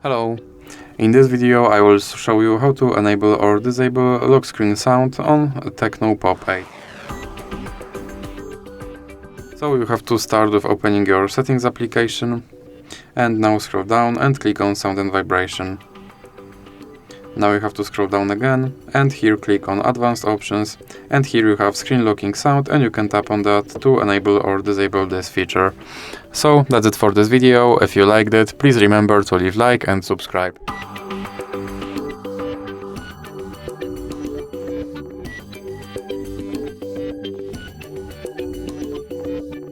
Hello! In this video I will show you how to enable or disable lock screen sound on Tecno Pop 8. So you have to start with opening your settings application and now scroll down and click on sound and vibration. Now you have to scroll down again and here click on advanced options, and here you have screen locking sound and you can tap on that to enable or disable this feature. So that's it for this video. If you liked it, please remember to leave like and subscribe.